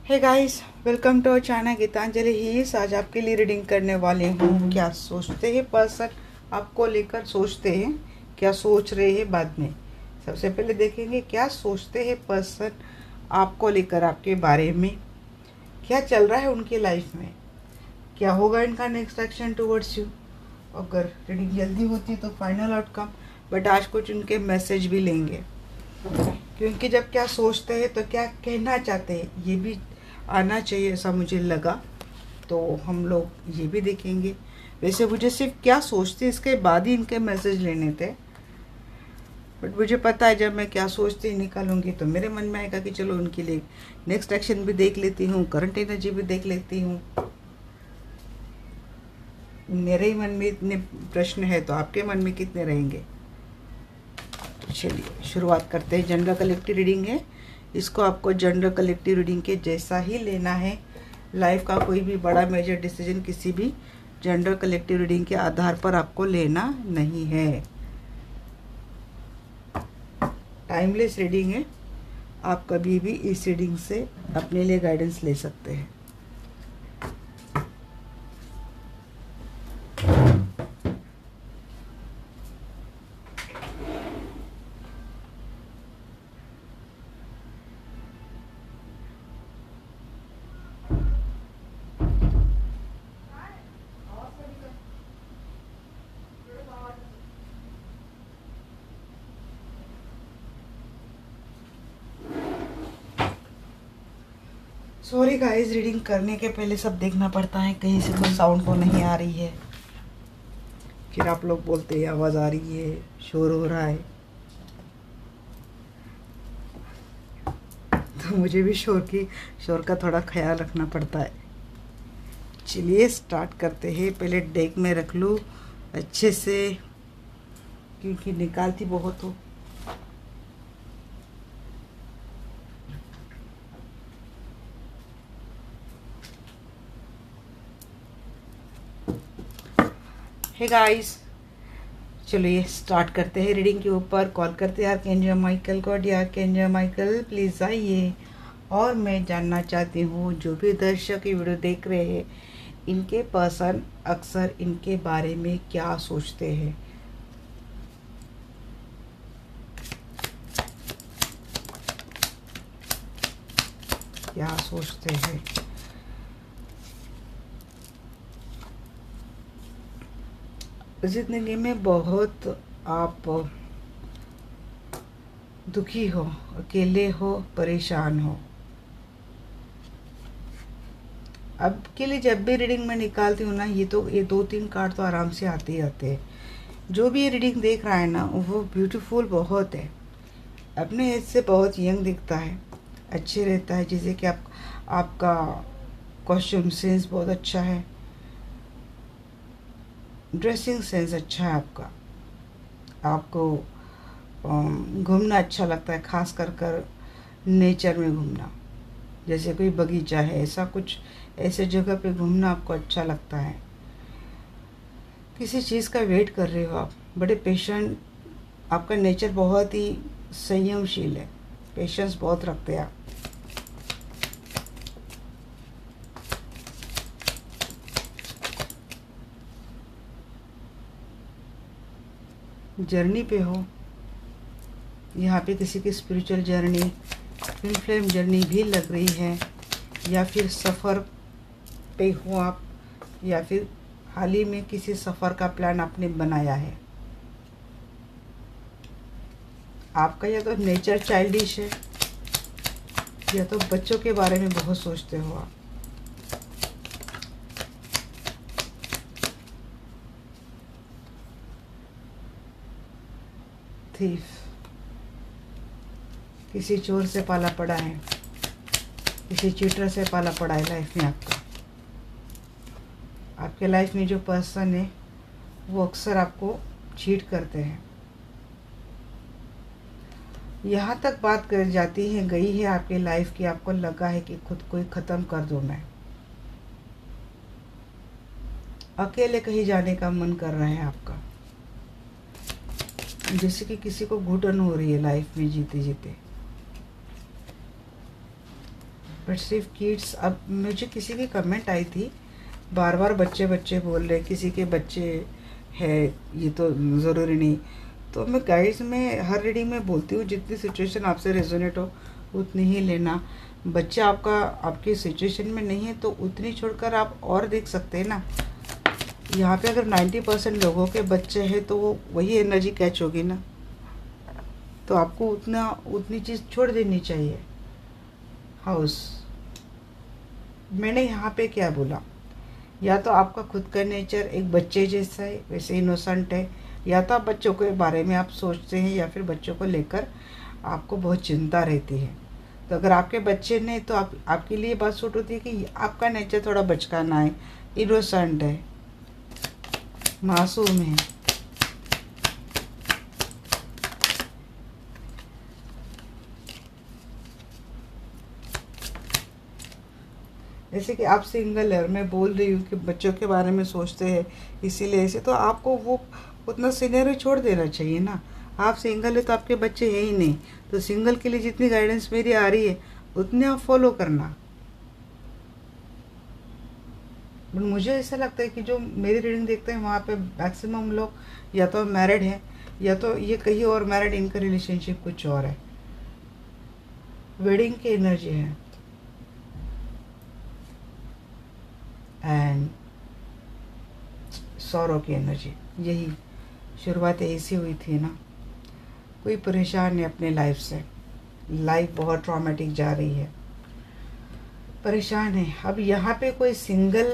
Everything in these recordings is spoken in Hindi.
Hey guys, welcome to our channel Geetanjali ही। आज आपके लिए रीडिंग करने वाले हूँ। क्या सोचते हैं पर्सन आपको लेकर, सोचते हैं क्या सोच रहे हैं बाद में। सबसे पहले देखेंगे क्या सोचते हैं पर्सन आपको लेकर, आपके बारे में क्या चल रहा है उनकी लाइफ में, क्या होगा इनका नेक्स्ट एक्शन टुवर्ड्स यू। अगर रीडिंग जल्दी होती तो फाइनल आउटकम, बट आज कुछ उनके मैसेज भी लेंगे, क्योंकि जब क्या सोचते हैं तो क्या कहना चाहते हैं ये भी आना चाहिए, ऐसा मुझे लगा। तो हम लोग ये भी देखेंगे। वैसे मुझे सिर्फ क्या सोचते इसके बाद ही इनके मैसेज लेने थे, बट मुझे पता है जब मैं क्या सोचती निकालूंगी तो मेरे मन में आएगा कि चलो उनके लिए नेक्स्ट एक्शन भी देख लेती हूँ, करंट एनर्जी भी देख लेती हूँ। मेरे ही मन में इतने प्रश्न है तो आपके मन में कितने रहेंगे। चलिए शुरुआत करते हैं। जनरल कलेक्टिव रीडिंग है, इसको आपको जनरल कलेक्टिव रीडिंग के जैसा ही लेना है। लाइफ का कोई भी बड़ा मेजर डिसीजन किसी भी जनरल कलेक्टिव रीडिंग के आधार पर आपको लेना नहीं है। टाइमलेस रीडिंग है, आप कभी भी इस रीडिंग से अपने लिए गाइडेंस ले सकते हैं। सॉरी गाइस, रीडिंग करने के पहले सब देखना पड़ता है, कहीं से कोई साउंड तो नहीं आ रही है। फिर आप लोग बोलते हैं आवाज़ आ रही है, शोर हो रहा है, तो मुझे भी शोर का थोड़ा ख्याल रखना पड़ता है। चलिए स्टार्ट करते हैं। पहले डेक में रख लूँ अच्छे से, क्योंकि निकालती बहुत हो। हे गाइस, चलिए स्टार्ट करते हैं। रीडिंग के ऊपर कॉल करते हैं आर्कएंजल माइकल को। आर्कएंजल माइकल प्लीज़ आइए। और मैं जानना चाहती हूँ जो भी दर्शक ये वीडियो देख रहे हैं, इनके पर्सन अक्सर इनके बारे में क्या सोचते हैं। क्या सोचते हैं। जिंदगी में बहुत आप दुखी हो, अकेले हो, परेशान हो। अब के लिए जब भी रीडिंग में निकालती हूँ ना, ये 2-3 कार्ड तो आराम से आते ही आते हैं। जो भी ये रीडिंग देख रहा है ना, वो ब्यूटीफुल बहुत है, अपने एज से बहुत यंग दिखता है, अच्छे रहता है। जैसे कि आपका कॉस्ट्यूम सेंस बहुत अच्छा है, ड्रेसिंग सेंस अच्छा है आपका, आपको घूमना अच्छा लगता है, खास कर नेचर में घूमना। जैसे कोई बगीचा है, ऐसा कुछ ऐसे जगह पे घूमना आपको अच्छा लगता है। किसी चीज़ का वेट कर रहे हो आप, बड़े पेशेंट, आपका नेचर बहुत ही संयमशील है, पेशेंस बहुत रखते हैं आप। जर्नी पे हो, यहाँ पे किसी की spiritual journey, twin flame journey भी लग रही है, या फिर सफ़र पे हो आप, या फिर हाल ही में किसी सफ़र का प्लान आपने बनाया है। आपका या तो नेचर चाइल्डिश है, या तो बच्चों के बारे में बहुत सोचते हो आप। थीफ, किसी चोर से पाला पड़ा है, किसी चीटर से पाला पड़ा है लाइफ में आपका। आपके लाइफ में जो पर्सन है वो अक्सर आपको चीट करते हैं। यहाँ तक बात कर जाती है, गई है आपकी लाइफ की, आपको लगा है कि खुद को ही ख़त्म कर दूँ मैं, अकेले कहीं जाने का मन कर रहा है आपका। जैसे कि किसी को घुटन हो रही है लाइफ में जीते जीते। बट सिर्फ किड्स। अब मुझे किसी की कमेंट आई थी, बार बार बच्चे बच्चे बोल रहे, किसी के बच्चे है, ये तो ज़रूरी नहीं। तो मैं गाइड्स में हर रीडिंग में बोलती हूँ, जितनी सिचुएशन आपसे रेजोनेट हो उतनी ही लेना। बच्चा आपका आपकी सिचुएशन में नहीं है तो उतनी छोड़कर आप और देख सकते हैं ना। यहाँ पे अगर 90% लोगों के बच्चे हैं तो वो वही एनर्जी कैच होगी ना, तो आपको उतनी चीज़ छोड़ देनी चाहिए। हाउस, मैंने यहाँ पे क्या बोला, या तो आपका खुद का नेचर एक बच्चे जैसा है, वैसे इनोसेंट है, या तो आप बच्चों के बारे में आप सोचते हैं, या फिर बच्चों को लेकर आपको बहुत चिंता रहती है। तो अगर आपके बच्चे नहीं तो आपके लिए बात सूट होती है कि आपका नेचर थोड़ा बचकाना है, इनोसेंट है, मासूम है। जैसे कि आप सिंगल है, मैं बोल रही हूँ कि बच्चों के बारे में सोचते हैं इसीलिए ऐसे, तो आपको वो उतना सीनियर छोड़ देना चाहिए ना। आप सिंगल है तो आपके बच्चे हैं ही नहीं, तो सिंगल के लिए जितनी गाइडेंस मेरी आ रही है उतने आप फॉलो करना। बट मुझे ऐसा लगता है कि जो मेरी रीडिंग देखते हैं वहाँ पे मैक्सिमम लोग या तो मैरिड हैं, या तो ये कहीं और मैरिड, इनका रिलेशनशिप कुछ और है। वेडिंग की एनर्जी है एंड सौरों की एनर्जी। यही शुरुआत ऐसी हुई थी ना। कोई परेशान है अपने लाइफ से, लाइफ बहुत ट्रॉमेटिक जा रही है, परेशान है। अब यहाँ पे कोई सिंगल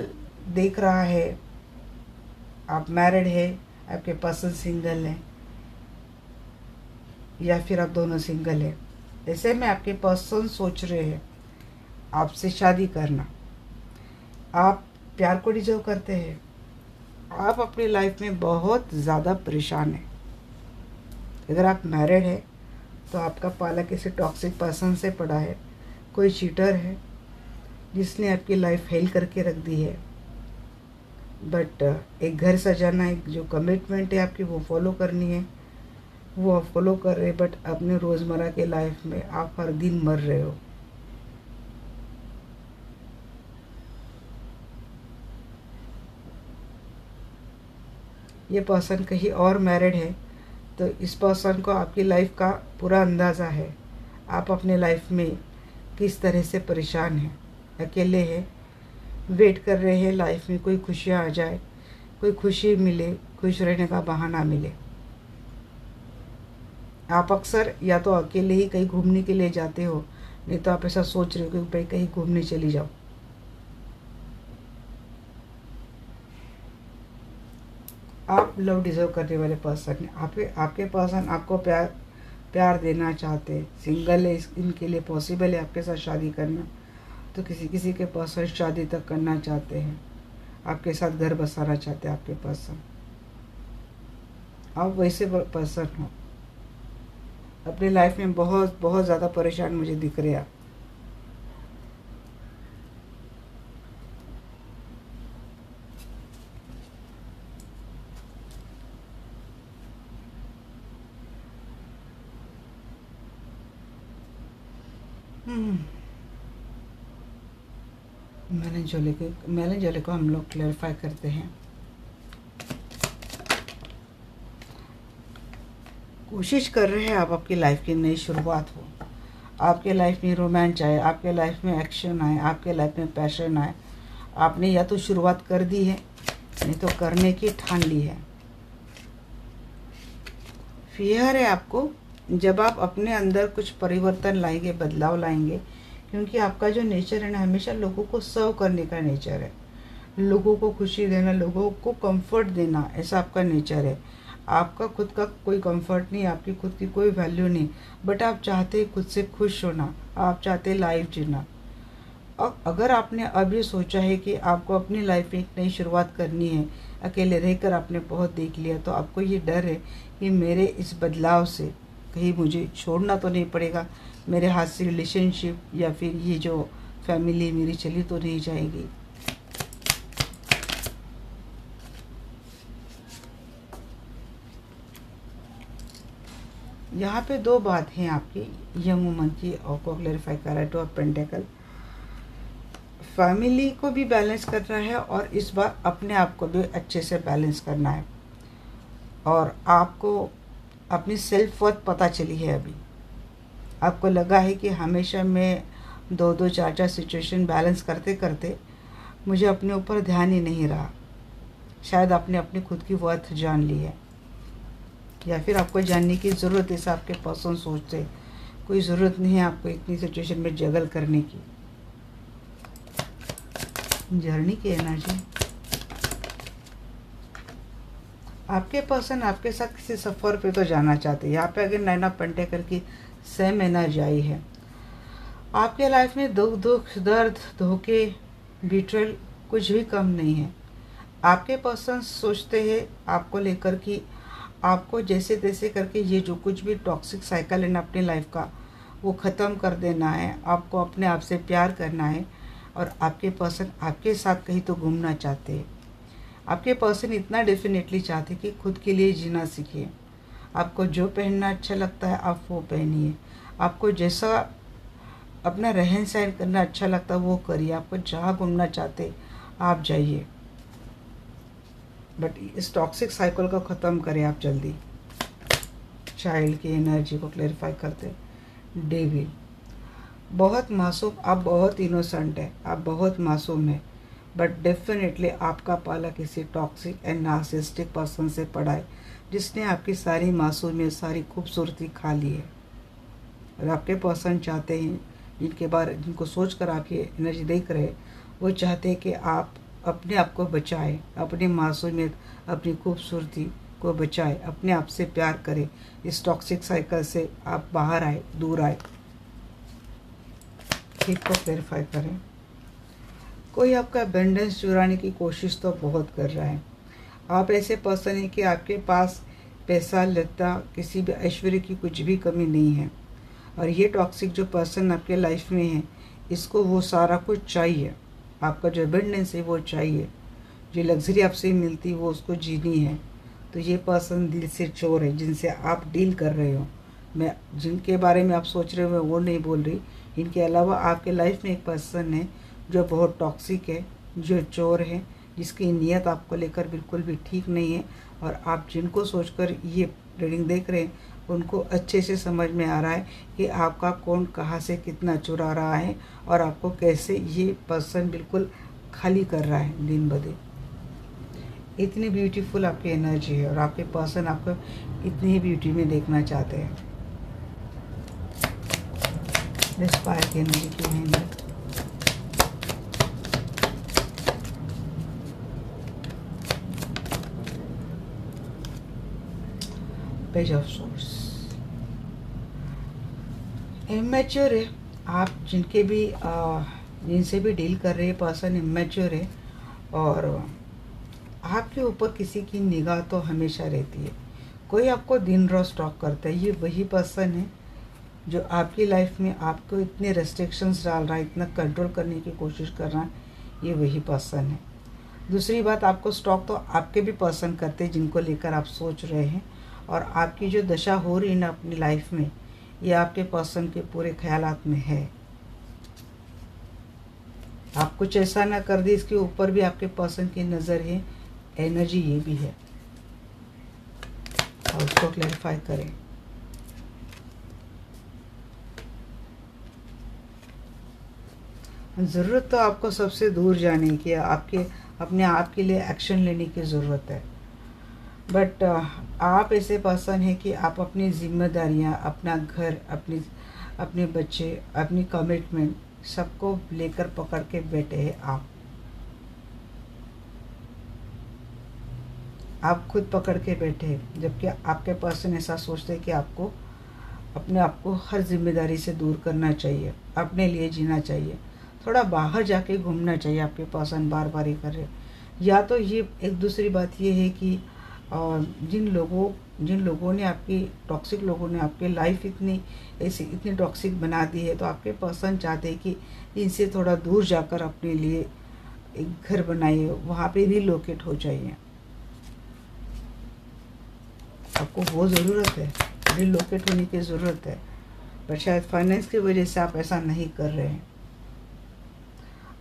देख रहा है, आप मैरिड है, आपके पर्सन सिंगल है, या फिर आप दोनों सिंगल है, ऐसे में आपके पर्सन सोच रहे हैं आपसे शादी करना। आप प्यार को डिजर्व करते हैं, आप अपनी लाइफ में बहुत ज़्यादा परेशान हैं। अगर आप मैरिड है तो आपका पाला किसी टॉक्सिक पर्सन से पड़ा है, कोई चीटर है जिसने आपकी लाइफ फेल करके रख दी है। बट एक घर सजाना, एक जो कमिटमेंट है आपकी वो फॉलो करनी है, वो आप फॉलो कर रहे हैं। बट अपने रोज़मर्रा के लाइफ में आप हर दिन मर रहे हो। ये पर्सन कहीं और मैरिड है तो इस पर्सन को आपकी लाइफ का पूरा अंदाज़ा है, आप अपने लाइफ में किस तरह से परेशान हैं, अकेले हैं, वेट कर रहे हैं लाइफ में कोई खुशियाँ आ जाए, कोई खुशी मिले, खुश रहने का बहाना मिले। आप अक्सर या तो अकेले ही कहीं घूमने के लिए जाते हो, नहीं तो आप ऐसा सोच रहे हो कि भाई कहीं घूमने चली जाओ। आप लव डिजर्व करने वाले पर्सन हैं। आपके पर्सन आपको प्यार देना चाहते हैं। सिंगल है, इनके लिए पॉसिबल है आपके साथ शादी करना, तो किसी के पर्सन शादी तक करना चाहते हैं, आपके साथ घर बसाना चाहते हैं आपके पर्सन। आप वैसे पर्सन हो, अपनी लाइफ में बहुत बहुत ज़्यादा परेशान मुझे दिख रहे हैं आप। मेलनजोली को हम लोग क्लैरिफाई करते हैं। कोशिश कर रहे हैं आप आपकी लाइफ की नई शुरुआत हो, आपके लाइफ में रोमांच आए, आपके लाइफ में एक्शन आए, आपके लाइफ में पैशन आए। आपने या तो शुरुआत कर दी है, नहीं तो करने की ठान ली है। फियर है आपको, जब आप अपने अंदर कुछ परिवर्तन लाएंगे, बदलाव लाएंगे, क्योंकि आपका जो नेचर है ना, हमेशा लोगों को सर्व करने का नेचर है, लोगों को खुशी देना, लोगों को कंफर्ट देना, ऐसा आपका नेचर है। आपका खुद का कोई कंफर्ट नहीं, आपकी खुद की कोई वैल्यू नहीं, बट आप चाहते खुद से खुश होना, आप चाहते लाइफ जीना। और अगर आपने अब ये सोचा है कि आपको अपनी लाइफ में एक नई शुरुआत करनी है, अकेले रहकर आपने बहुत देख लिया, तो आपको ये डर है कि मेरे इस बदलाव से कहीं मुझे छोड़ना तो नहीं पड़ेगा, मेरे हाथ से रिलेशनशिप या फिर ये जो फैमिली मेरी चली तो नहीं जाएगी। यहाँ पे दो बात हैं आपकी यंग वुमन की, और को क्लैरिफाई कर रहा है। टू ऑफ पेंटिकल, फैमिली को भी बैलेंस करना है और इस बार अपने आप को भी अच्छे से बैलेंस करना है। और आपको अपनी सेल्फ वर्थ पता चली है। अभी आपको लगा है कि हमेशा मैं दो दो चार चार सिचुएशन बैलेंस करते करते मुझे अपने ऊपर ध्यान ही नहीं रहा। शायद आपने अपनी खुद की वर्थ जान ली है, या फिर आपको जानने की ज़रूरत है। ऐसा आपके पर्सन सोचते, कोई ज़रूरत नहीं है आपको इतनी सिचुएशन में जगल करने की। जर्नी की एनर्जी, आपके पर्सन आपके साथ किसी सफ़र पे तो जाना चाहते हैं। यहाँ पे अगर नैना पेंटेकल की सेम एनर्जी आई है। आपके लाइफ में दुख दर्द, धोखे, बिट्रेल कुछ भी कम नहीं है। आपके पर्सन सोचते हैं आपको लेकर कि आपको जैसे तैसे करके ये जो कुछ भी टॉक्सिक साइकिल है ना अपनी लाइफ का, वो ख़त्म कर देना है। आपको अपने आप से प्यार करना है और आपके पर्सन आपके साथ कहीं तो घूमना चाहते हैं। आपके पर्सन इतना डेफिनेटली चाहते कि खुद के लिए जीना सीखिए। आपको जो पहनना अच्छा लगता है आप वो पहनिए। आपको जैसा अपना रहन सहन करना अच्छा लगता है वो करिए। आपको जहाँ घूमना चाहते आप जाइए, बट इस टॉक्सिक साइकिल को ख़त्म करें आप जल्दी। चाइल्ड की एनर्जी को क्लैरिफाई करते। डेविल, बहुत मासूम, आप बहुत इनोसेंट है, आप बहुत मासूम है, बट डेफिनेटली आपका पाला किसी टॉक्सिक एंड नार्सिसिस्टिक पर्सन से पड़ा है जिसने आपकी सारी मासूमियत, सारी खूबसूरती खा ली है। और आपके पर्सन चाहते हैं, जिनको सोचकर आप ये एनर्जी देख रहे हैं, वो चाहते हैं कि आप अपने आप को बचाएं, अपनी मासूमियत, अपनी खूबसूरती को बचाएं, अपने आप से प्यार करें। इस टॉक्सिक साइकिल से आप बाहर आए, दूर आए। ठीक को क्लैरिफाई करें। कोई आपका अबंडेंस चुराने की कोशिश तो बहुत कर रहा है। आप ऐसे पर्सन हैं कि आपके पास पैसा, लता, किसी भी ऐश्वर्य की कुछ भी कमी नहीं है। और ये टॉक्सिक जो पर्सन आपके लाइफ में है, इसको वो सारा कुछ चाहिए। आपका जो अबंडेंस है वो चाहिए। जो लग्जरी आपसे मिलती है वो उसको जीनी है। तो ये पर्सन दिल से चोर है जिनसे आप डील कर रहे हो। मैं जिनके बारे में आप सोच रहे हो मैं वो नहीं बोल रही। इनके अलावा आपके लाइफ में एक पर्सन है जो बहुत टॉक्सिक है, जो चोर है, जिसकी नीयत आपको लेकर बिल्कुल भी ठीक नहीं है। और आप जिनको सोचकर ये रीडिंग देख रहे हैं उनको अच्छे से समझ में आ रहा है कि आपका कौन कहाँ से कितना चुरा रहा है और आपको कैसे ये पर्सन बिल्कुल खाली कर रहा है दिन ब दिन। इतनी ब्यूटीफुल आपकी एनर्जी है और आपके पर्सन आपको इतनी ही ब्यूटी में देखना चाहते हैं। इंस्पायर की एनर्जी की है। पेज ऑफ सोर्स, इमेच्योर है। आप जिनसे भी डील कर रहे हैं पर्सन इमेच्योर है और आपके ऊपर किसी की निगाह तो हमेशा रहती है। कोई आपको दिन रात स्टॉक करता है। ये वही पर्सन है जो आपकी लाइफ में आपको इतने रेस्ट्रिक्शंस डाल रहा है, इतना कंट्रोल करने की कोशिश कर रहा है। ये वही पर्सन है। दूसरी बात, आपको स्टॉक तो आपके भी पर्सन करते हैं जिनको लेकर आप सोच रहे हैं। और आपकी जो दशा हो रही है ना अपनी लाइफ में, ये आपके पर्सन के पूरे ख्यालात में है। आप कुछ ऐसा ना कर दे, इसके ऊपर भी आपके पर्सन की नज़र है, एनर्जी ये भी है। और उसको क्लैरिफाई करें। ज़रूरत तो आपको सबसे दूर जाने की, आपके अपने आप के लिए एक्शन लेने की ज़रूरत है। बट आप ऐसे पर्सन हैं कि आप अपनी जिम्मेदारियां, अपना घर, अपने बच्चे, अपनी कमिटमेंट सबको लेकर पकड़ के बैठे हैं। आप खुद पकड़ के बैठे हैं, जबकि आपके पर्सन ऐसा सोचते हैं कि आपको अपने आप को हर जिम्मेदारी से दूर करना चाहिए, अपने लिए जीना चाहिए, थोड़ा बाहर जाके घूमना चाहिए। आपके पर्सन बार बार ये कर रहे हैं। या तो ये एक दूसरी बात ये है कि जिन लोगों ने आपकी टॉक्सिक लोगों ने आपकी लाइफ इतनी टॉक्सिक बना दी है, तो आपके पर्सन चाहते हैं कि इनसे थोड़ा दूर जाकर अपने लिए एक घर बनाइए, वहाँ पे रिलोकेट हो जाइए। आपको वो ज़रूरत है, रिलोकेट होने की ज़रूरत है, पर शायद फाइनेंस की वजह से आप ऐसा नहीं कर रहे हैं।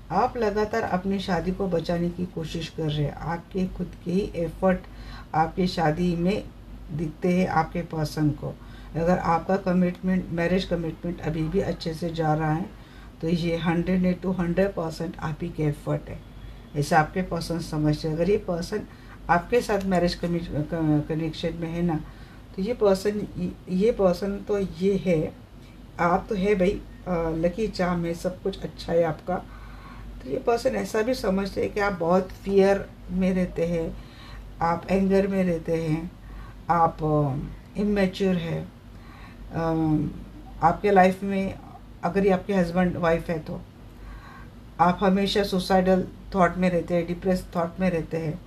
आप लगातार अपनी शादी को बचाने की कोशिश कर रहे हैं। आपके खुद के ही एफर्ट आपकी शादी में दिखते हैं आपके पर्सन को। अगर आपका कमिटमेंट, मैरिज कमिटमेंट अभी भी अच्छे से जा रहा है तो ये 100% आप ही के एफर्ट है, ऐसा आपके पर्सन समझते हैं। अगर ये पर्सन आपके साथ मैरिज कनेक्शन में है ना, तो ये पर्सन तो ये है, आप तो है भाई, लकी चार्म है, सब कुछ अच्छा है आपका। तो ये पर्सन ऐसा भी समझते हैं कि आप बहुत फियर में रहते हैं, आप एंगर में रहते हैं, आप इमेच्योर है। आपके लाइफ में अगर ये आपके हस्बैंड वाइफ है तो आप हमेशा सुसाइडल थॉट में रहते हैं, डिप्रेस थॉट में रहते हैं।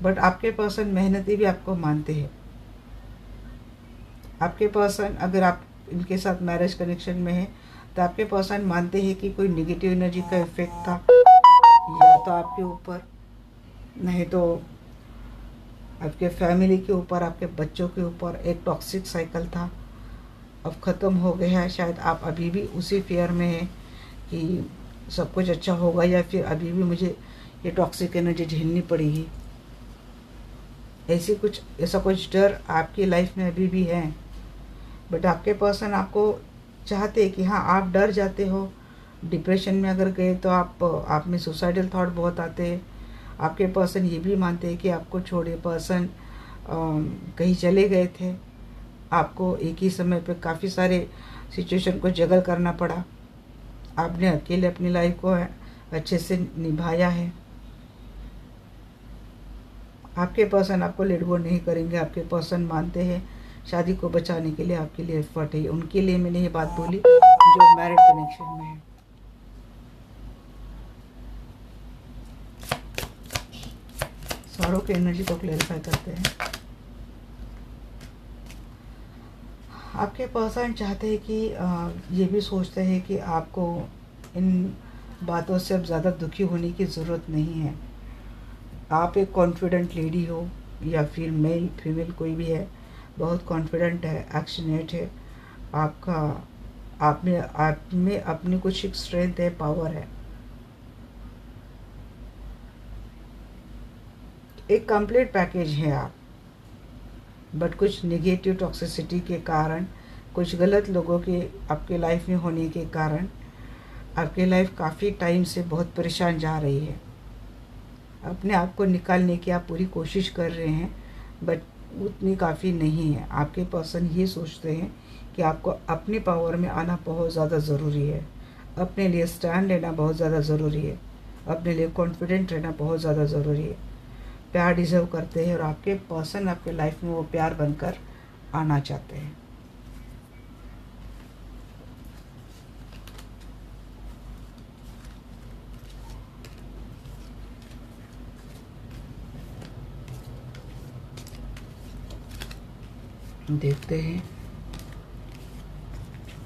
बट आपके पर्सन मेहनती भी आपको मानते हैं। आपके पर्सन, अगर आप इनके साथ मैरिज कनेक्शन में है तो आपके पर्सन मानते हैं कि कोई नेगेटिव एनर्जी का इफेक्ट था, या तो आपके ऊपर, नहीं तो आपके फैमिली के ऊपर, आपके बच्चों के ऊपर एक टॉक्सिक साइकिल था, अब ख़त्म हो गया है। शायद आप अभी भी उसी फियर में हैं कि सब कुछ अच्छा होगा, या फिर अभी भी मुझे ये टॉक्सिक एनर्जी झेलनी पड़ेगी। ऐसा कुछ डर आपकी लाइफ में अभी भी है। बट आपके पर्सन आपको चाहते हैं कि हाँ, आप डर जाते हो, डिप्रेशन में अगर गए तो आप में सुसाइडल थॉट बहुत आते हैं। आपके पर्सन ये भी मानते हैं कि आपको छोड़े पर्सन कहीं चले गए थे, आपको एक ही समय पे काफ़ी सारे सिचुएशन को जगल करना पड़ा, आपने अकेले अपनी लाइफ को अच्छे से निभाया है। आपके पर्सन आपको लेट गो नहीं करेंगे। आपके पर्सन मानते हैं शादी को बचाने के लिए आपके लिए एफर्ट है। उनके लिए मैंने ये बात बोली जो मैरिड कनेक्शन में है। सारों के एनर्जी को क्लेरिफाई करते हैं। आपके पर्सन चाहते हैं कि ये भी सोचते हैं कि आपको इन बातों से अब ज़्यादा दुखी होने की ज़रूरत नहीं है। आप एक कॉन्फिडेंट लेडी हो, या फिर मेल फीमेल कोई भी है, बहुत कॉन्फिडेंट है, एक्शनेट है, आप में अपनी कुछ एक स्ट्रेंथ है, पावर है, एक कंप्लीट पैकेज है आप। बट कुछ नेगेटिव टॉक्सिसिटी के कारण, कुछ गलत लोगों के आपके लाइफ में होने के कारण आपकी लाइफ काफ़ी टाइम से बहुत परेशान जा रही है। अपने आप को निकालने की आप पूरी कोशिश कर रहे हैं, बट उतनी काफ़ी नहीं है। आपके पर्सन ये सोचते हैं कि आपको अपनी पावर में आना बहुत ज़्यादा ज़रूरी है, अपने लिए स्टैंड लेना बहुत ज़्यादा ज़रूरी है, अपने लिए कॉन्फिडेंट रहना बहुत ज़्यादा ज़रूरी है। प्यार डिज़र्व करते हैं और आपके पर्सन आपके लाइफ में वो प्यार बनकर आना चाहते हैं। देखते हैं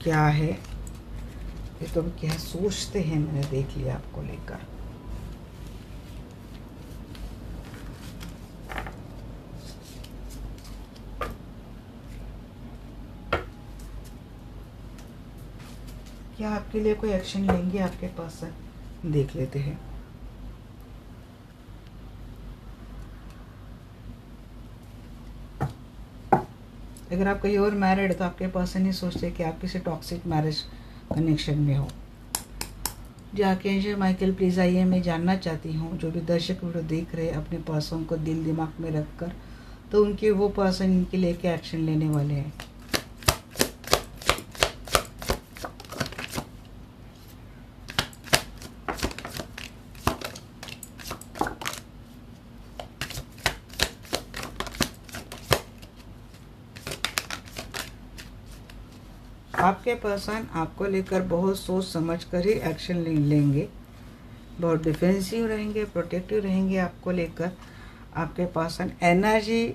क्या है ये, तो क्या सोचते हैं। मैंने देख लिया आपको लेकर। क्या आपके लिए कोई एक्शन लेंगे आपके पर्सन, देख लेते हैं। अगर आप कहीं और मैरिड है तो आपके पर्सन ही सोचते कि आप किसी टॉक्सिक मैरिज कनेक्शन में हो। जी आर्कएंजल माइकल प्लीज़ आइए, मैं जानना चाहती हूँ जो भी दर्शक वीडियो देख रहे हैं अपने पर्सन को दिल दिमाग में रखकर, तो उनके वो पर्सन इनके लिए क्या एक्शन लेने वाले हैं। आपके पर्सन आपको लेकर बहुत सोच समझ कर ही एक्शन लेंगे, बहुत डिफेंसिव रहेंगे, प्रोटेक्टिव रहेंगे आपको लेकर। आपके पर्सन एनर्जी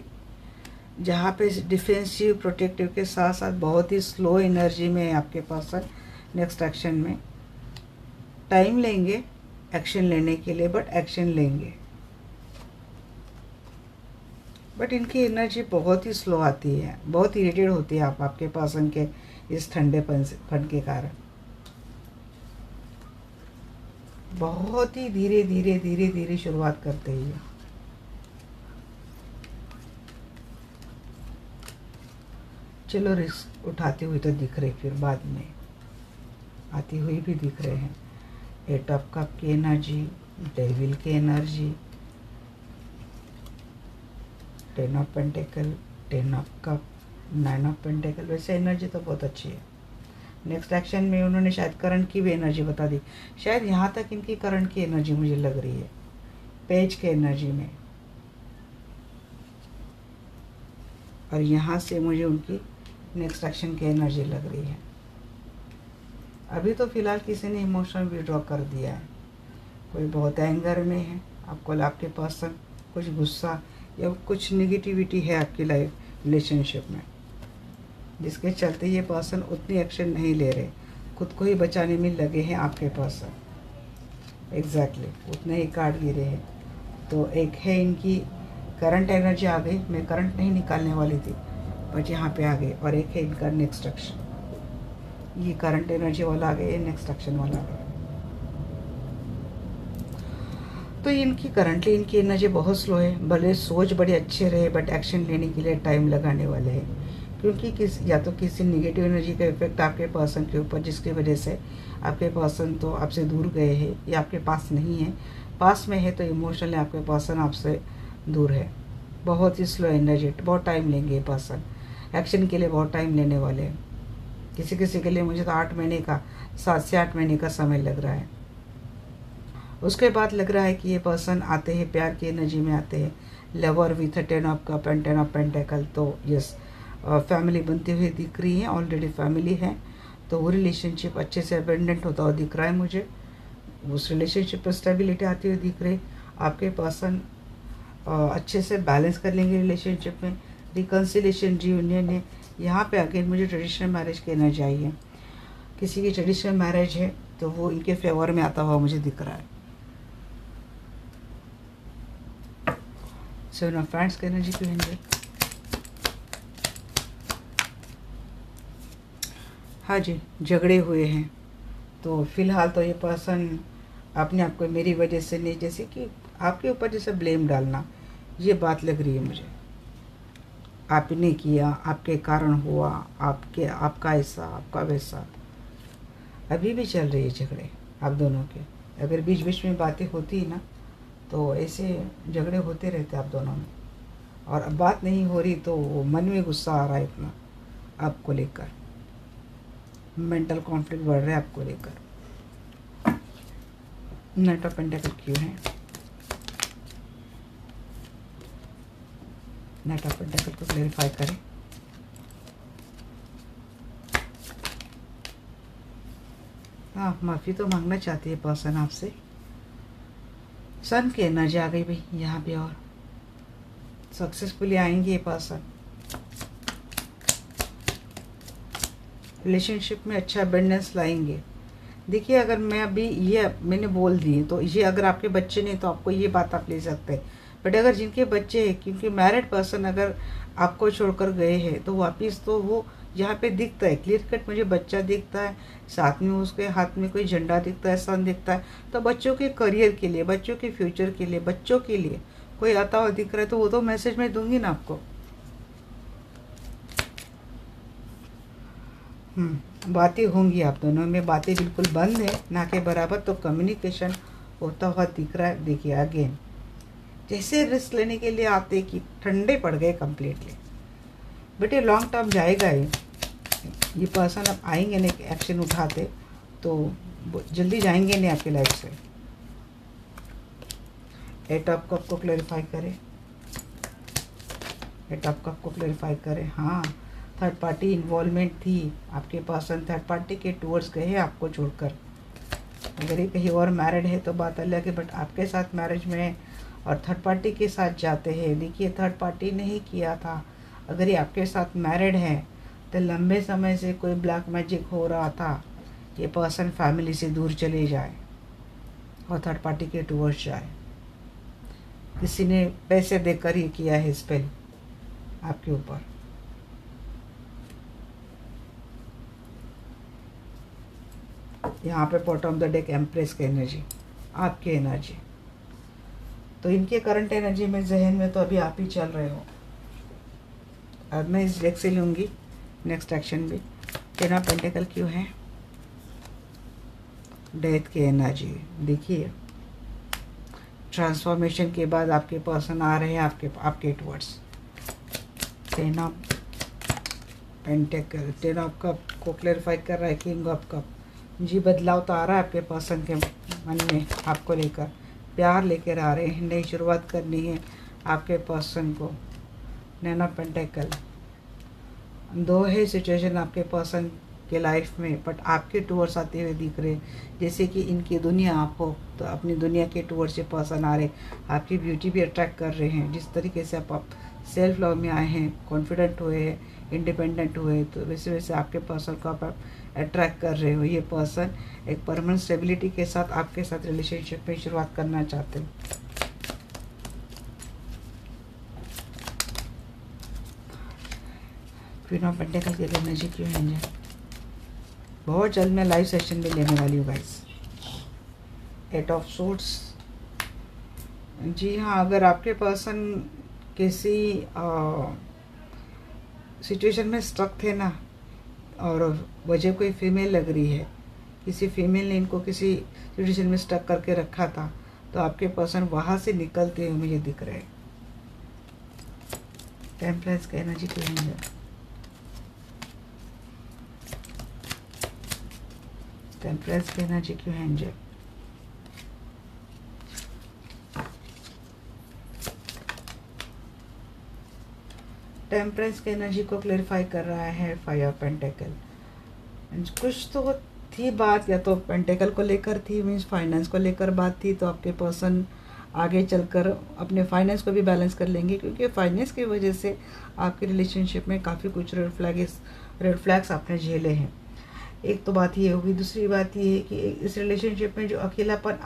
जहाँ पे डिफेंसिव प्रोटेक्टिव के साथ साथ बहुत ही स्लो एनर्जी में है आपके पर्सन। नेक्स्ट एक्शन में टाइम लेंगे एक्शन लेने के लिए, बट एक्शन लेंगे। बट इनकी एनर्जी बहुत ही स्लो आती है, बहुत इरिटेट होती है आप आपके पर्सन के इस ठंडेपन के कारण। बहुत ही धीरे धीरे धीरे धीरे शुरुआत करते हैं। चलो रिस्क उठाते हुए तो दिख रहे, फिर बाद में आती हुई भी दिख रहे हैं। 8 ऑफ कप की एनर्जी, डेविल की energy, 10 of pentacle, 10 of cup, 9 of pentacle. वैसे एनर्जी तो बहुत अच्छी है। नेक्स्ट एक्शन में उन्होंने शायद करंट की भी एनर्जी बता दी, शायद यहाँ तक इनकी करंट की एनर्जी मुझे लग रही है पेज के एनर्जी में, और यहाँ से मुझे उनकी नेक्स्ट एक्शन की एनर्जी लग रही है। अभी तो फिलहाल किसी ने इमोशन विड्रॉ कर दिया है, कोई बहुत एंगर में है, आपको आपके पर्सन कुछ गुस्सा या कुछ निगेटिविटी है आपकी लाइफ रिलेशनशिप में, जिसके चलते ये पर्सन उतनी एक्शन नहीं ले रहे, खुद को ही बचाने में लगे हैं आपके पर्सन। एग्जैक्टली उतने ही कार्ड गिरे हैं। तो एक है इनकी करंट एनर्जी आ गई, मैं करंट नहीं निकालने वाली थी बट यहाँ पे आ गई, और एक है इनका नेक्स्ट एक्शन। ये करंट एनर्जी वाला आ गया, नेक्स्ट एक्शन वाला आ गया। तो इनकी करंटली इनकी एनर्जी बहुत स्लो है, भले सोच बड़े अच्छे रहे बट एक्शन लेने के लिए टाइम लगाने वाले हैं, क्योंकि या तो किसी निगेटिव एनर्जी का इफेक्ट आपके पर्सन के ऊपर, जिसकी वजह से आपके पर्सन तो आपसे दूर गए हैं या आपके पास नहीं है, पास में है तो इमोशनली आपके पर्सन आपसे दूर है। बहुत ही स्लो एनर्जी, बहुत टाइम लेंगे पर्सन, एक्शन के लिए बहुत टाइम लेने वाले हैं। किसी किसी के लिए मुझे तो 8 महीने का, 7 से 8 महीने का समय लग रहा है। उसके बाद लग रहा है कि ये पर्सन आते हैं प्यार की एनर्जी में आते हैं, lover with 10 of cup and 10 of pentacle. तो यस, फैमिली बनती हुई दिख रही है, ऑलरेडी फैमिली है, तो वो रिलेशनशिप अच्छे से अबेंडेंट होता हुआ दिख रहा है मुझे। उस रिलेशनशिप पर स्टेबिलिटी आती हुई दिख रही। आपके पर्सन अच्छे से बैलेंस कर लेंगे रिलेशनशिप में, रिकन्सिलेशन, रीयूनियन है। यहाँ पे अगेन मुझे ट्रेडिशनल मैरिज की एनर्जी आई है, किसी की ट्रेडिशनल मैरिज है तो वो इनके फेवर में आता हुआ मुझे दिख रहा है। सेवन ऑफ फ्रेंड्स की एनर्जी क्यों है? हाँ जी, झगड़े हुए हैं, तो फिलहाल तो ये पर्सन अपने आप को मेरी वजह से नहीं, जैसे कि आपके ऊपर जैसे ब्लेम डालना, ये बात लग रही है मुझे। आपने किया, आपके कारण हुआ, आपका ऐसा, आपका वैसा, अभी भी चल रही है झगड़े आप दोनों के। अगर बीच बीच में बातें होती है ना तो ऐसे झगड़े होते रहते आप दोनों में, और अब बात नहीं हो रही तो मन में गुस्सा आ रहा है इतना आपको लेकर, मेंटल कॉन्फ्लिक्ट बढ़ रहा है आपको लेकर। नाइट ऑफ पेंटिकल क्यों है? नाइट ऑफ पेंटिकल को क्लेरिफाई करें। हाँ, माफ़ी तो मांगना चाहती है पर्सन आपसे। सन की एनर्जी आ गई भाई यहाँ पे, और सक्सेसफुली आएंगे ये पर्सन, रिलेशनशिप में अच्छा अबेंडेंस लाएंगे। देखिए, अगर मैं अभी ये मैंने बोल दी तो ये अगर आपके बच्चे नहीं तो आपको ये बात आप ले सकते हैं, बट अगर जिनके बच्चे हैं, क्योंकि मैरिड पर्सन अगर आपको छोड़कर गए हैं तो वापस तो वो यहाँ पे दिखता है क्लियर कट, मुझे बच्चा दिखता है, साथ में उसके हाथ में कोई झंडा दिखता है, सन दिखता है, तो बच्चों के करियर के लिए, बच्चों के फ्यूचर के लिए, बच्चों के लिए कोई आता हुआ दिख रहा है, तो वो तो मैसेज मैं दूंगी ना आपको। बातें होंगी आप दोनों में, बातें बिल्कुल बंद है ना के बराबर, तो कम्युनिकेशन होता हुआ दिख रहा है। देखिए अगेन जैसे रिस्क लेने के लिए आते कि ठंडे पड़ गए कम्प्लीटली, बट ये लॉन्ग टर्म जाएगा। ये पर्सन अब आएंगे नहीं एक्शन उठाते तो जल्दी जाएंगे नहीं आपकी लाइफ से। 8 ऑफ कप को क्लैरिफाई करें, 8 ऑफ कप को क्लैरिफाई करें। हाँ, थर्ड पार्टी इन्वॉल्वमेंट थी, आपके पर्सन थर्ड पार्टी के टूवर्ड्स गए हैं आपको छोड़कर। अगर ये कहीं और मैरिड है तो बात अलग है, बट आपके साथ मैरिज में है और थर्ड पार्टी के साथ जाते हैं। देखिए, थर्ड पार्टी ने ही किया था। अगर ये आपके साथ मैरिड है तो लंबे समय से कोई ब्लैक मैजिक हो रहा था, ये पर्सन फैमिली से दूर चले जाए और थर्ड पार्टी के टूवर्ड्स जाए। किसी ने पैसे देकर ये किया है स्पेल आपके ऊपर। यहाँ पे bottom of the deck empress की एनर्जी, आपकी एनर्जी। तो इनके करंट एनर्जी में जहन में तो अभी आप ही चल रहे हो। अब मैं इस डेक से लूँगी नेक्स्ट एक्शन भी। टेन ऑफ पेंटिकल क्यों है? डेथ की एनर्जी देखिए, ट्रांसफॉर्मेशन के बाद आपके पर्सन आ रहे हैं आपके towards. Ten of pentacle, ten of cup को क्लेरिफाई कर रहा है किंग ऑफ कप। जी बदलाव तो आ रहा है आपके पर्सन के मन में, आपको लेकर प्यार लेकर आ रहे हैं, नई शुरुआत करनी है आपके पर्सन को। नाइन ऑफ पेंटिकल, दो है सिचुएशन आपके पर्सन के लाइफ में, बट आपके टूवर्ड्स आते हुए दिख रहे हैं। जैसे कि इनकी दुनिया आप हो तो अपनी दुनिया के टूवर्ड्स ये पर्सन आ रहे, आपकी ब्यूटी भी अट्रैक्ट कर रहे हैं। जिस तरीके से आप सेल्फ लव में आए हैं, कॉन्फिडेंट हुए हैं, इंडिपेंडेंट हुए, तो वैसे वैसे आपके पर्सन को आप अट्रैक्ट कर रहे हो। ये पर्सन एक परमानेंट स्टेबिलिटी के साथ आपके साथ रिलेशनशिप में शुरुआत करना चाहते हैं। क्वीन ऑफ पेंटिकल की एनर्जी क्यों है? बहुत जल्द मैं लाइव सेशन में लेने वाली हूँ गाइस। एट ऑफ सोर्ट्स, जी हाँ, अगर आपके पर्सन किसी सिचुएशन में स्ट्रक थे ना, और वजह कोई फीमेल लग रही है, किसी फीमेल ने इनको किसी सिचुएशन में स्ट्रक करके रखा था, तो आपके पर्सन वहाँ से निकलते हुए मुझे दिख रहे हैं। टेम्परेंस का एनर्जी क्यों है? टेम्परेंस की एनर्जी क्यों है एंजल? टेम्परेंस की एनर्जी को क्लेरिफाई कर रहा है फाइव ऑफ पेंटिकल। कुछ तो थी बात, या तो पेंटिकल को लेकर थी, मीन्स फाइनेंस को लेकर बात थी, तो आपके पर्सन आगे चलकर अपने फाइनेंस को भी बैलेंस कर लेंगे, क्योंकि फाइनेंस की वजह से आपके रिलेशनशिप में काफ़ी कुछ रेड फ्लैग्स आपने झेले हैं। एक तो बात ये होगी, दूसरी बात ये है कि इस रिलेशनशिप में जो अकेलापन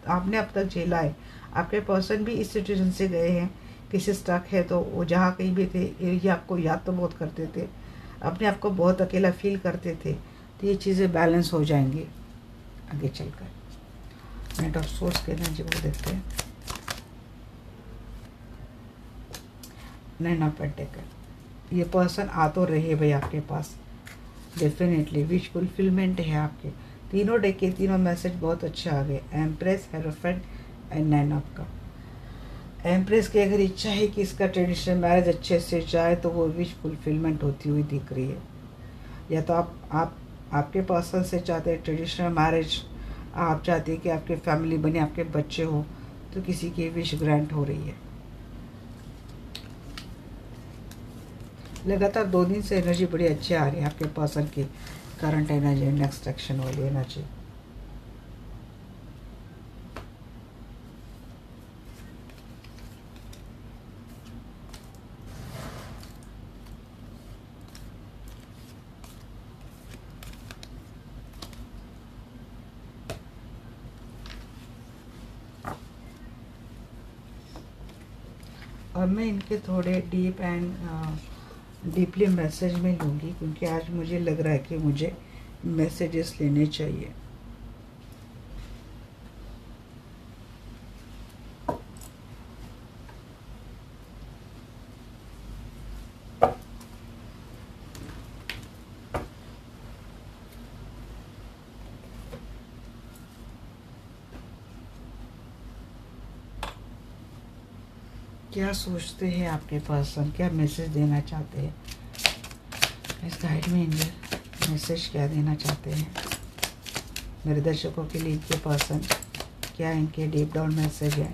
आपने अब तक झेला है, आपके पर्सन भी इस सिचुएशन से गए हैं, किसी स्टक है तो वो जहाँ कहीं भी थे ये आपको याद तो बहुत करते थे, अपने आप को बहुत अकेला फील करते थे, तो ये चीज़ें बैलेंस हो जाएंगी आगे चलकर। नाइट ऑफ सोर्स के एनर्जी को देखते हैं। नाइन ऑफ पेंटिकल, ये पर्सन आ तो रहे भाई आपके पास, डेफिनेटली विश फुलफिलमेंट है आपके। तीनों डे के तीनों मैसेज बहुत अच्छे आ गए, empress, hierophant and nine of cup. Empress की अगर इच्छा है कि इसका ट्रेडिशनल मैरिज अच्छे से जाए, तो वो विश फुलफिलमेंट होती हुई दिख रही है। या तो आपके पर्सन से चाहते हैं ट्रेडिशनल मैरिज, आप चाहते हैं कि आपके फैमिली बने, आपके बच्चे हो, तो किसी की विश ग्रांट हो रही है। लगातार 2 दिन से एनर्जी बड़ी अच्छी आ रही है आपके पर्सन की, करंट एनर्जी, नेक्स्ट एक्शन वाली एनर्जी। और मैं इनके थोड़े डीपली मैसेज में लूँगी, क्योंकि आज मुझे लग रहा है कि मुझे मैसेजेस लेने चाहिए। क्या सोचते हैं आपके पर्सन, क्या मैसेज देना चाहते हैं? इस गाइड में एंजल मैसेज क्या देना चाहते हैं मेरे दर्शकों के लिए? इनके पर्सन क्या इनके डीप डाउन मैसेज है?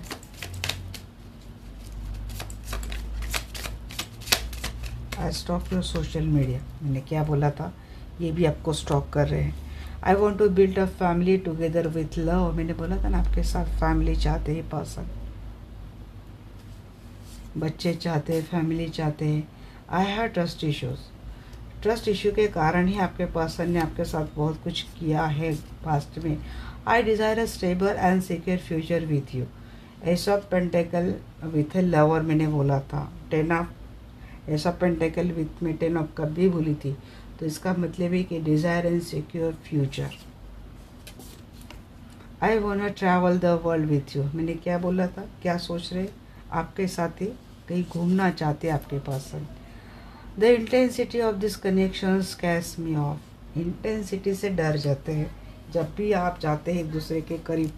आई स्टॉक योर सोशल मीडिया, मैंने क्या बोला था, ये भी आपको स्टॉक कर रहे हैं। I want to build a family together with love, मैंने बोला था ना आपके साथ फैमिली चाहते हैं पर्सन, बच्चे चाहते हैं, फैमिली चाहते हैं। I have trust issues, trust issue के कारण ही आपके पर्सन ने आपके साथ बहुत कुछ किया है पास्ट में। I desire a stable and secure future with you. Ace of pentacle with a lover मैंने बोला था, एस ऑफ पेंटिकल विथ में 10 ऑफ कप भी बोली थी, तो इसका मतलब है कि desire and secure future. I want travel the world with you. मैंने क्या बोला था, क्या सोच रहे आपके साथी, कहीं घूमना चाहते आपके person. The intensity of this connection scarce me of. Intensity से डर जाते हैं। जब भी आप जाते हैं एक दूसरे के करीब,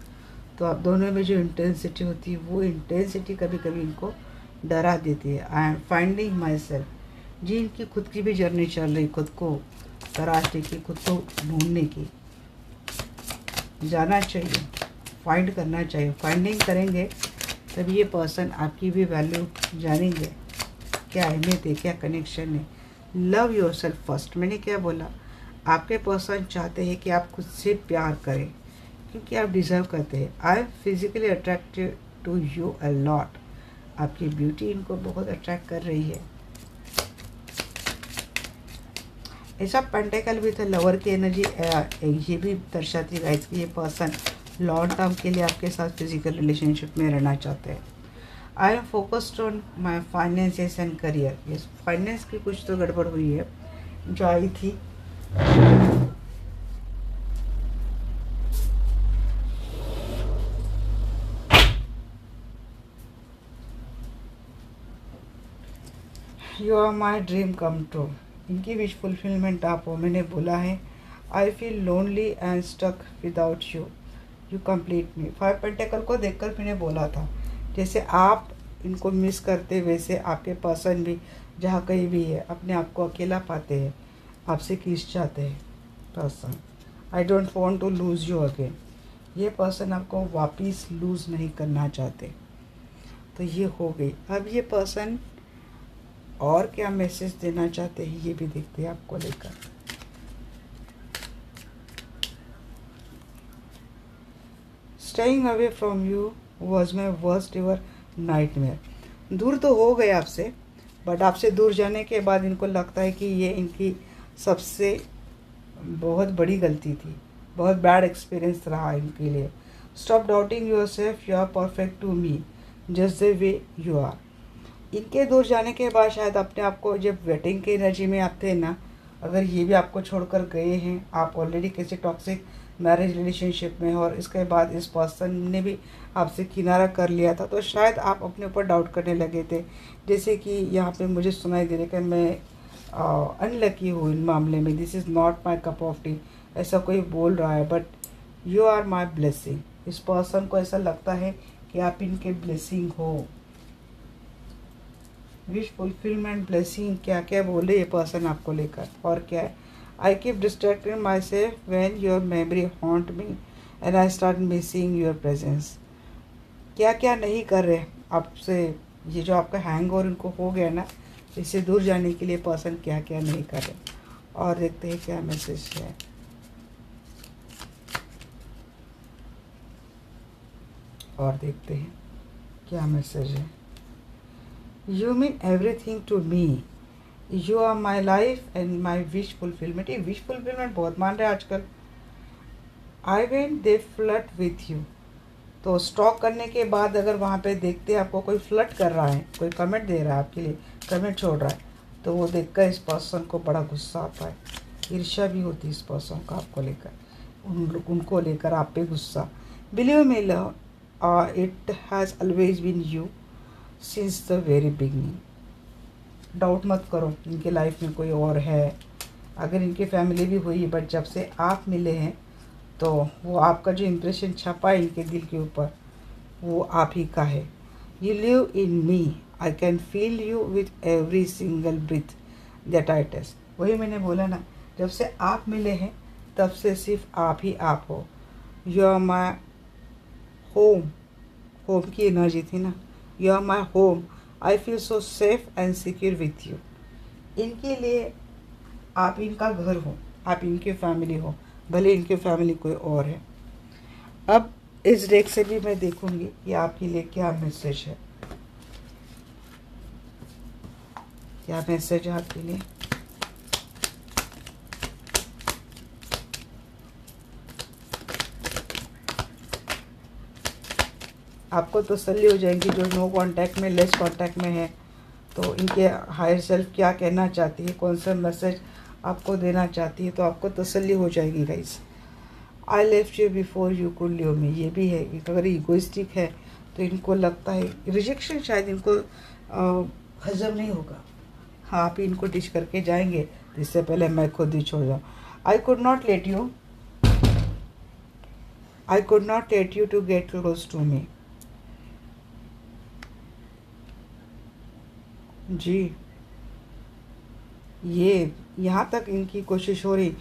तो आप दोनों में जो इंटेंसिटी होती है, वो इंटेंसिटी कभी कभी इनको डरा देती है। I am finding myself. जी, इनकी खुद की भी जर्नी चल रही, खुद को तराशने की, खुद को ढूंढने की। जाना चाहिए, फाइंड करना चाहिए। फाइंडिंग करेंगे तब ये पर्सन आपकी भी वैल्यू जानेंगे, क्या अहमियत है, क्या कनेक्शन है। Love your self first. मैंने क्या बोला, आपके पर्सन चाहते हैं कि आप खुद से प्यार करें, क्योंकि आप डिज़र्व करते हैं। I am physically attracted to you a lot. आपकी ब्यूटी इनको बहुत अट्रैक्ट कर रही है। ऐसा पेंटेकल भी था, लवर की एनर्जी ये भी दर्शाती है गाइस कि ये पर्सन लॉन्ग टर्म के लिए आपके साथ फिजिकल रिलेशनशिप में रहना चाहते हैं। I am focused on my finances and career. ये फाइनेंस की कुछ तो गड़बड़ हुई है जो आई थी। You are my dream come true. इनकी विश फुलफिलमेंट आप हो। मैंने बोला है I feel lonely and stuck without you, you complete me. 5 pentacle को देखकर मैंने बोला था, जैसे आप इनको मिस करते वैसे आपके पर्सन भी जहाँ कहीं भी है अपने आप को अकेला पाते हैं, आपसे खींच जाते हैं person. I don't want to lose you again. ये पर्सन आपको वापस लूज़ नहीं करना चाहते। तो ये हो गई। अब ये पर्सन और क्या मैसेज देना चाहते हैं ये भी देखते हैं आपको लेकर। Staying away from you was my worst ever nightmare. दूर तो हो गए आपसे, बट आपसे दूर जाने के बाद इनको लगता है कि ये इनकी सबसे बहुत बड़ी गलती थी, बहुत बैड एक्सपीरियंस रहा इनके लिए। Stop doubting yourself, you are perfect to me just the way you are. इनके दूर जाने के बाद शायद अपने आप को, जब वेटिंग की एनर्जी में आप थे ना, अगर ये भी आपको छोड़कर गए हैं, आप ऑलरेडी किसी टॉक्सिक मैरिज रिलेशनशिप में और इसके बाद इस पर्सन ने भी आपसे किनारा कर लिया था, तो शायद आप अपने ऊपर डाउट करने लगे थे। जैसे कि यहाँ पे मुझे सुनाई दे रहा है कि मैं अनलकी हूँ इन मामले में, this is not my cup of tea, ऐसा कोई बोल रहा है। But you are my blessing. इस पर्सन को ऐसा लगता है कि आप इनके ब्लेसिंग हो। विश फुलफिलमेंट ब्लेसिंग क्या क्या बोले ये पर्सन आपको लेकर, और क्या है। I keep distracting my self when your memory haunt me and I start missing your presence. क्या क्या नहीं कर रहे आपसे, ये जो आपका हैंग ओवर इनको हो गया ना, इससे दूर जाने के लिए पर्सन क्या क्या नहीं कर रहे। और देखते हैं क्या मैसेज है। और देखते हैं क्या मैसेज है। You mean everything to me, you are my life and my wish fulfilment. ये विश फुलफिलमेंट बहुत मान रहे हैं आजकल। I when they flirt with you. तो स्टॉक करने के बाद अगर वहाँ पे देखते हैं आपको कोई फ्लर्ट कर रहा है, कोई कमेंट दे रहा है आपके लिए, कमेंट छोड़ रहा है, तो वो देखकर इस पर्सन को बड़ा गुस्सा आता है, ईर्ष्या भी होती है इस पर्सन का आपको लेकर, उनको लेकर आप पे गुस्सा। Believe me love, it has always been you since the very beginning. Doubt मत करो, इनके लाइफ में कोई और है। अगर इनकी फैमिली भी हुई, बट जब से आप मिले हैं तो वो आपका जो इम्प्रेशन छपा है इनके दिल के ऊपर, वो आप ही का है। You live in me, I can feel you with every single breath that I taste. वही मैंने बोला ना, जब से आप मिले हैं तब से सिर्फ आप ही आप हो। You are my home, home की एनर्जी थी ना, you are my home, I feel so safe and secure with you. इनके लिए आप इनका घर हो, आप इनकी फैमिली हो, भले इनकी फैमिली कोई और है। अब इस डेक से भी मैं देखूंगी कि आपके लिए क्या मैसेज है, क्या मैसेज है आपके लिए। आपको तसल्ली हो जाएगी जो नो कांटेक्ट में, लेस कांटेक्ट में है, तो इनके हायर सेल्फ क्या कहना चाहती है, कौन सा मैसेज आपको देना चाहती है, तो आपको तसल्ली हो जाएगी guys. I left you before you could live मी, ये भी है। अगर ईगोइस्टिक है तो इनको लगता है रिजेक्शन शायद इनको हजम नहीं होगा। हाँ, आप इनको डिश करके जाएंगे तो इससे पहले मैं खुद ही छोड़ जाऊँ। I could not let you to get close to me. जी, ये यहाँ तक इनकी कोशिश हो रही,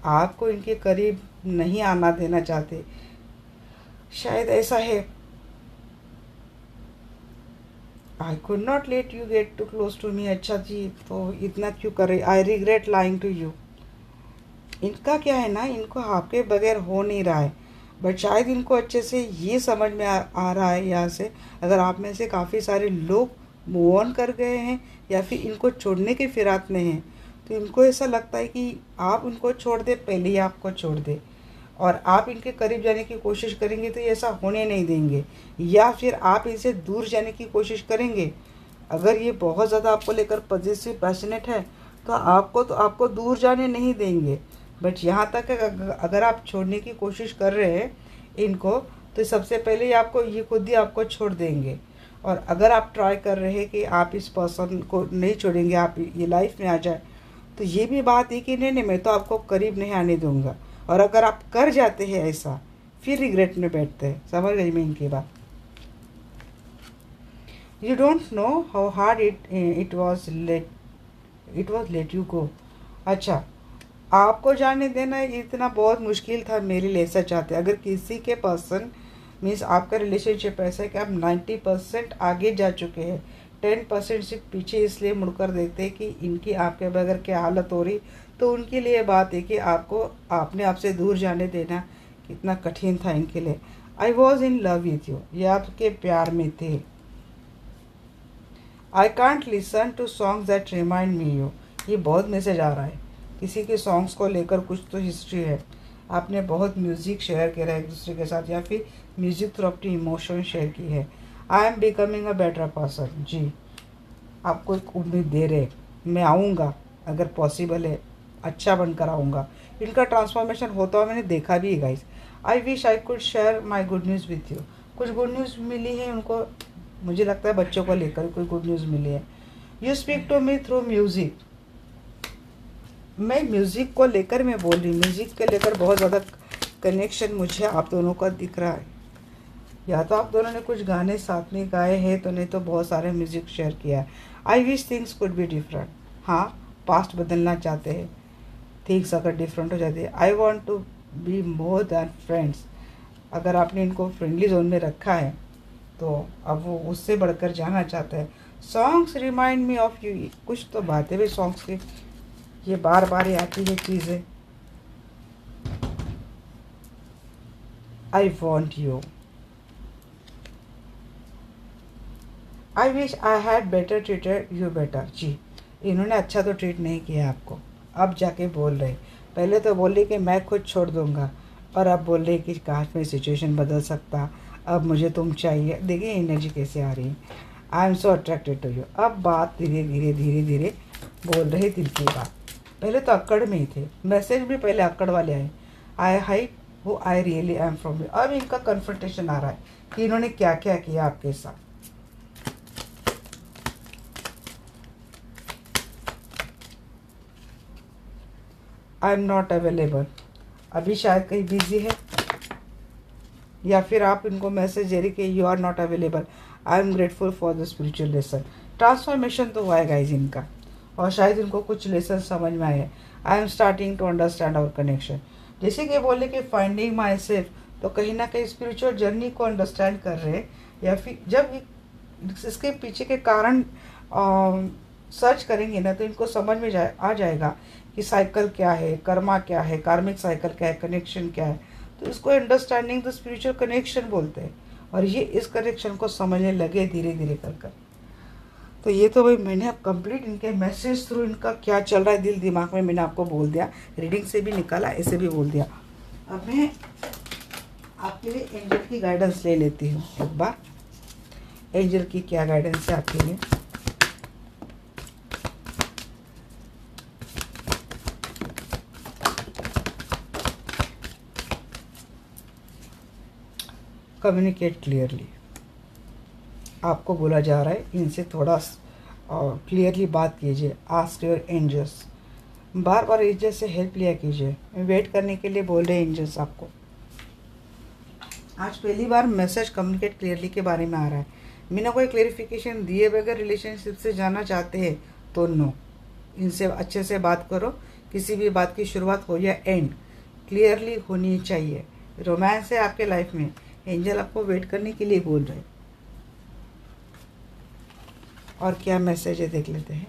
आपको इनके करीब नहीं आना देना चाहते, शायद ऐसा है। I could not let you get too close to me, अच्छा जी तो इतना क्यों कर रही। I regret lying to you, इनका क्या है ना, इनको आपके बगैर हो नहीं रहा है, बट शायद इनको अच्छे से ये समझ में आ रहा है यहाँ से, अगर आप में से काफ़ी सारे लोग मूव ऑन कर गए हैं या फिर इनको छोड़ने के फिराक में हैं, तो इनको ऐसा लगता है कि आप उनको छोड़ दे, पहले ही आपको छोड़ दे, और आप इनके करीब जाने की कोशिश करेंगे तो ये ऐसा होने नहीं देंगे, या फिर आप इनसे दूर जाने की कोशिश करेंगे। अगर ये बहुत ज़्यादा आपको लेकर पॉजिटिव पैशनेट है तो आपको दूर जाने नहीं देंगे, बट यहाँ तक अगर आप छोड़ने की कोशिश कर रहे हैं इनको, तो सबसे पहले ये खुद ही आपको छोड़ देंगे। और अगर आप ट्राई कर रहे हैं कि आप इस पर्सन को नहीं छोड़ेंगे, आप ये लाइफ में आ जाए, तो ये भी बात है कि नहीं मैं तो आपको करीब नहीं आने दूंगा। और अगर आप कर जाते हैं ऐसा, फिर रिग्रेट में बैठते हैं। समझ गई मैं इनकी बात। You don't know how hard it was let you go. अच्छा, आपको जाने देना इतना बहुत मुश्किल था मेरे लिए, ऐसा चाहते। अगर किसी के पर्सन मीन्स आपका रिलेशनशिप ऐसा है कि आप 90% आगे जा चुके हैं, 10% सिर्फ पीछे इसलिए मुड़कर देखते हैं कि इनकी आपके बगैर क्या हालत हो रही, तो उनके लिए बात है कि आपने आपसे दूर जाने देना कितना कठिन था इनके लिए। I was in love with you, ये आपके प्यार में थे। I can't listen to songs that remind me you, ये बहुत मैसेज आ रहा है, किसी के सॉन्ग्स को लेकर कुछ तो हिस्ट्री है, आपने बहुत म्यूज़िक शेयर किया है एक दूसरे के साथ, या फिर म्यूज़िक थ्रू अपनी इमोशन शेयर की है। I am becoming a better person, जी आपको एक उम्मीद दे रहे, मैं आऊँगा, अगर पॉसिबल है अच्छा बनकर आऊँगा। इनका ट्रांसफॉर्मेशन होता हुआ मैंने देखा भी है guys. I wish I could share my good news with you, कुछ गुड न्यूज़ मिली है उनको, मुझे लगता है बच्चों को लेकर कोई गुड न्यूज़ मिली है। You speak to me through music, मैं म्यूज़िक को लेकर मैं बोल रही, म्यूज़िक के लेकर बहुत ज़्यादा कनेक्शन मुझे आप दोनों का दिख रहा है, या तो आप दोनों ने कुछ गाने साथ में गाए हैं, तो नहीं तो बहुत सारे म्यूज़िक शेयर किया है। I wish things could be different, हाँ पास्ट बदलना चाहते हैं, थिंग्स अगर डिफरेंट हो जाती है। I want to be more than friends, अगर आपने इनको फ्रेंडली जोन में रखा है तो अब वो उससे बढ़कर जाना चाहते हैं। Songs remind me of you, कुछ तो बातें भी सॉन्ग्स की ये बार बार ही आती है चीज़ें। I want you, I wish I had better treated you better, जी इन्होंने अच्छा तो ट्रीट नहीं किया आपको, अब जाके बोल रहे, पहले तो बोले कि मैं खुद छोड़ दूंगा, और अब बोल रहे कि काश में सिचुएशन बदल सकता, अब मुझे तुम चाहिए। देखिए एनर्जी कैसे आ रही है, I am so attracted to you, अब बात धीरे धीरे बोल रहे दिल की बात। पहले तो अक्कड़ में ही थे, मैसेज भी पहले अक्कड़ वाले आए, आई हाई वो I really I am from you. अब इनका कन्फ्रंटेशन आ रहा है कि इन्होंने क्या क्या किया आपके साथ। आई एम नॉट अवेलेबल, अभी शायद कहीं बिजी है, या फिर आप इनको मैसेज दे रही कि you are not available, I am grateful for the spiritual lesson. Transformation तो हुआ है गाइज इनका, और शायद इनको कुछ लेसन समझ में आए। I am starting to understand our connection, जैसे कि बोले कि फाइंडिंग माई सेल्फ, तो कहीं ना कहीं स्पिरिचुअल जर्नी को अंडरस्टैंड कर रहे हैं, या फिर जब इसके पीछे के कारण सर्च करेंगे ना, तो इनको समझ में आ जाएगा कि साइकिल क्या है, कर्मा क्या है, कार्मिक साइकिल क्या है, कनेक्शन क्या है, तो इसको अंडरस्टैंडिंग द स्पिरिचुअल कनेक्शन बोलते हैं। और ये इस कनेक्शन को समझने लगे धीरे धीरे कर। तो ये तो भाई मैंने अब कंप्लीट इनके मैसेज थ्रू इनका क्या चल रहा है दिल दिमाग में मैंने आपको बोल दिया, रीडिंग से भी निकाला, ऐसे भी बोल दिया। अब मैं आपके लिए एंजल की गाइडेंस ले लेती हूँ एक बार, एंजल की क्या गाइडेंस है आपके लिए। Communicate clearly. आपको बोला जा रहा है इनसे थोड़ा क्लियरली बात कीजिए। आस्क योर एंजल्स, बार बार एंजल से हेल्प लिया कीजिए। वेट करने के लिए बोल रहे हैं एंजल्स आपको। आज पहली बार मैसेज कम्युनिकेट क्लियरली के बारे में आ रहा है। बिना कोई क्लेरिफिकेशन दिए बगैर रिलेशनशिप से जाना चाहते हैं तो नो, इनसे अच्छे से बात करो। किसी भी बात की शुरुआत हो या एंड क्लियरली होनी चाहिए। रोमांस है आपके लाइफ में, एंजल आपको वेट करने के लिए बोल रहे हैं। और क्या मैसेज है देख लेते हैं।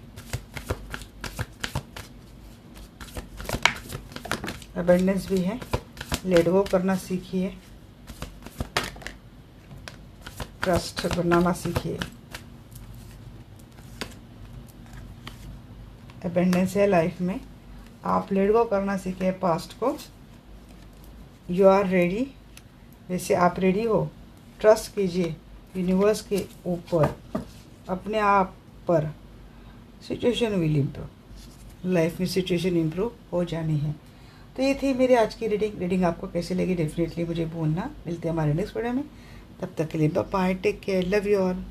अबंडेंस भी है। लेट गो करना सीखिए, ट्रस्ट बनाना सीखिए। अबंडेंस है लाइफ में, आप लेट गो करना सीखिए पास्ट को। यू आर रेडी, वैसे आप रेडी हो। ट्रस्ट कीजिए यूनिवर्स के ऊपर, अपने आप पर। सिचुएशन विल इम्प्रूव, लाइफ में सिचुएशन इम्प्रूव हो जानी है। तो ये थी मेरी आज की रीडिंग आपको कैसी लगी डेफिनेटली मुझे बोलना। मिलते हैं हमारे नेक्स्ट वीडियो में, तब तक के लिए bye, take care, love you all.